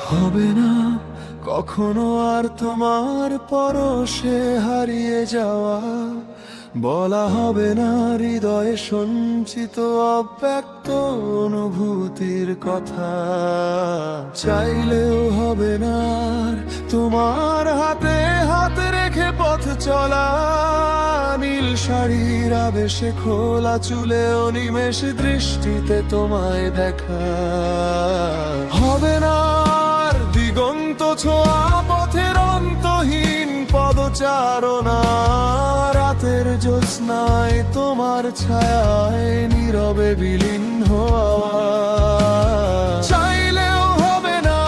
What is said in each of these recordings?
হবে না কখনো আর তোমার পরশে হারিয়ে যাওয়া, বলা হবে না হৃদয়ে সঞ্চিত অব্যক্ত অনুভূতির কথা। চাইলেও হবে না আর তোমার হাতে হাত রেখে পথ চলা, নীল শাড়ির আবেশে খোলা চুলে অনিমেষ দৃষ্টিতে তোমায় দেখা। হবে না আর দিগন্ত ছোঁয়া পথের অন্তহীন পদচারণা, রাতের জ্যোৎস্নায় তোমার ছায়ায় নীরবে বিলীন হওয়া। চাইলেও হবে না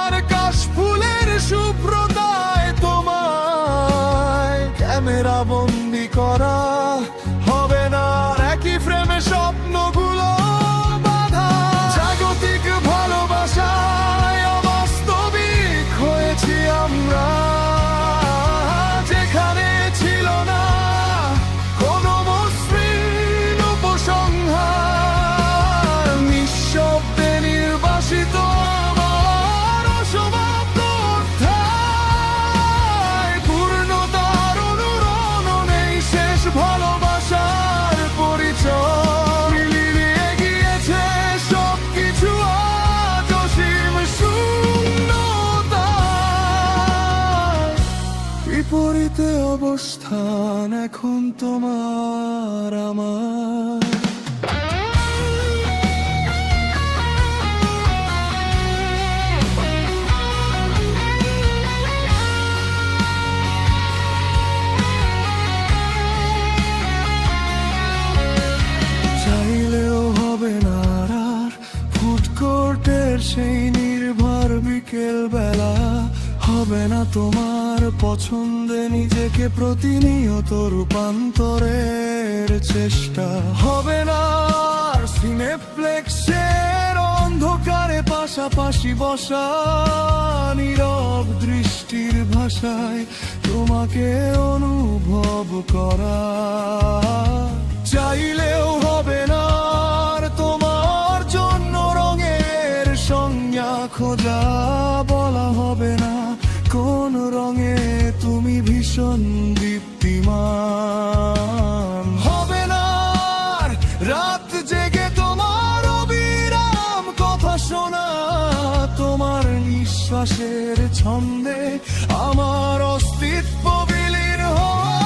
আর কাশফুলের শুভ্রতায় তোমায় ক্যামেরা বন্দি করা, হবে না আর একই ফ্রেমে স্বপ্নগুলো বাঁধা। জাগতিক ভালোবাসায় অবাস্তবিক হয়েছি আমরা, যেখানে ছিল না কোনো মসৃণ উপসংহার। নিঃশব্দে নির্বাসিত আমার অসমাপ্ত অধ্যায়, পূর্ণতার অনুরণন নেই শেষ ভালোবাসার পরিচয়। মিলিয়ে গিয়েছে সবকিছু আজ অসীম শূন্যতায়, বিপরীতে অবস্থান এখন তোমার আমার। চাইলেও হবে না আর ফুড কোর্টের সেই নির্ভর বিকেল বেলা, হবে না তোমার পছন্দে নিজেকে প্রতিনিয়ত রূপান্তরের চেষ্টা। হবে না আর সিনেপ্লেক্সের অন্ধকারে পাশাপাশি বসা, নীরব দৃষ্টির ভাষায় তোমাকে অনুভব করা। চাইলেও হবে না আর তোমার জন্য রঙের সংজ্ঞা খোঁজা, বলা হবে না কোন রঙে তুমি ভীষণ দীপ্তিমান। হবে না আর রাত জেগে তোমার অবিরাম কথা শোনা, তোমার নিঃশ্বাসের ছন্দে আমার অস্তিত্ব বিলীন হওয়া।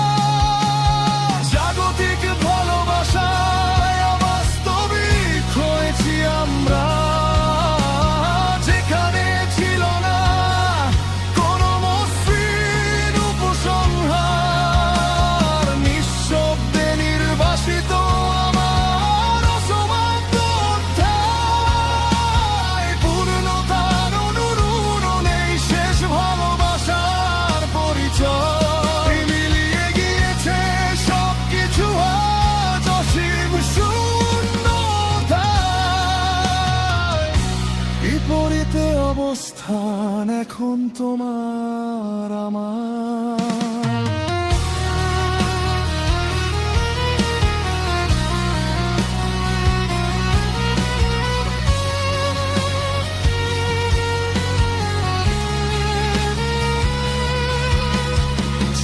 জাগতিক ভালোবাসায় অবাস্তবিক হয়েছি আমরা, যেখানে ছিল না কোনো মসৃণ উপসংহার। নিঃশব্দে নির্বাসিত আমার অসমাপ্ত অধ্যায়, পূর্ণতার অনুরণন নেই শেষ ভালোবাসার পরিচয়। মিলিয়ে গিয়েছে সবকিছু আজ অসীম শূন্যতায়, বিপরীতে অবস্থান এখন তোমার আমার।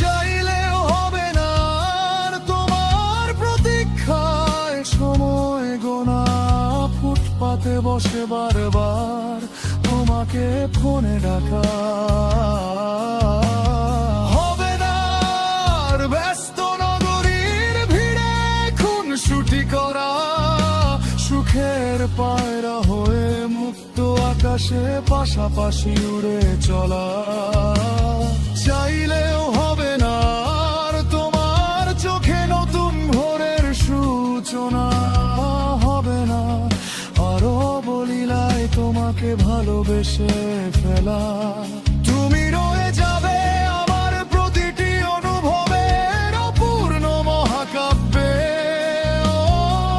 চাইলেও হবে না আর তোমার প্রতীক্ষায় সময় গোনা, ফুটপাতে বসে বারবার তোমাকে ফোনে ডাকা। হবে না আর ব্যস্ত নগরীর ভিড়ে খুনসুটি করা, সুখের পায়রা হয়ে মুক্ত আকাশে পাশাপাশি উড়ে চলা। চাইলেও হবে না আর তোমার চোখে নতুন ভোরের সূচনা, হবে না আরো বলিলায় তোমাকে ভালোবেসে ফেলা। তুমি রয়ে যাবে আমার প্রতিটি অনুভবের অপূর্ণ মহাকাব্যে,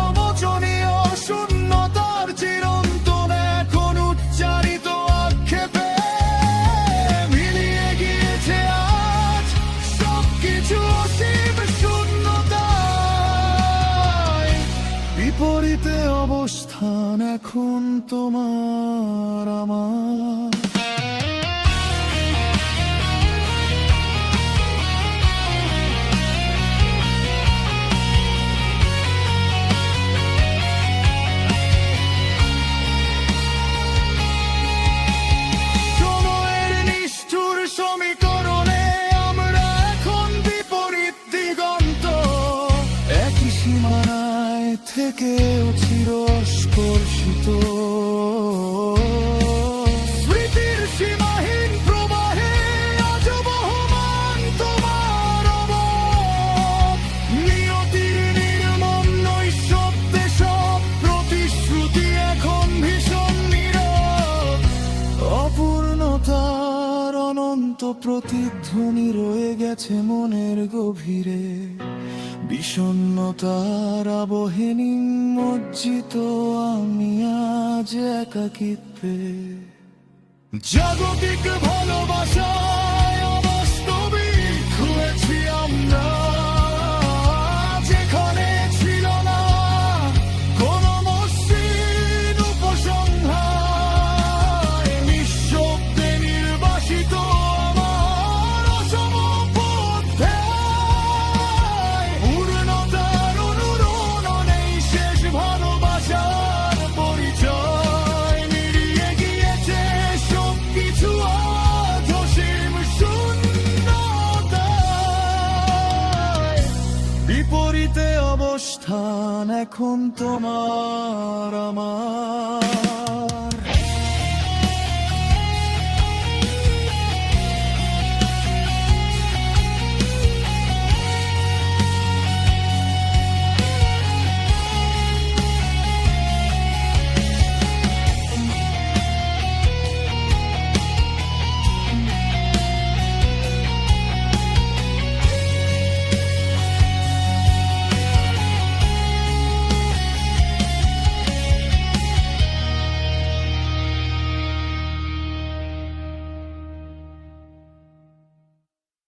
অমোচনীয় শূন্যতার চিরন্তন এখন উচ্চারিত আক্ষেপে। মিলিয়ে গিয়েছে আজ সবকিছু অসীম শূন্যতায়, বিপরীতে অবস্থান এখন তোমার আমার। কেউ চিরস্পর্শিত। স্মৃতির সীমাহীন প্রবাহে আজ বহমান তোমার অবয়ব। নিয়তির নির্মম নৈঃশব্দে সব প্রতিশ্রুতি এখন ভীষণ নীরব। অপূর্ণতার অনন্ত প্রতিধ্বনি রয়ে গেছে মনের গভীরে। বিষণ্ণতার আবহে নিমজ্জিত আমি আজ একাকিত্বে। জাগতিক ভালোবাসায় অবাস্তবিক হয়েছি আমরা, যেখানে ছিল না কোনো মসৃণ উপসংহার। নিঃশব্দে নির্বাসিত আমার অসম অধ্যায়। পূর্ণতার অনুরণনেই শেষ ভালোবাসার পরিচয়। মিলিয়ে গিয়েছে সবকিছু আজ অসীম শূন্যতায়। বিপরীতে অবস্থান এখন তোমার আমার।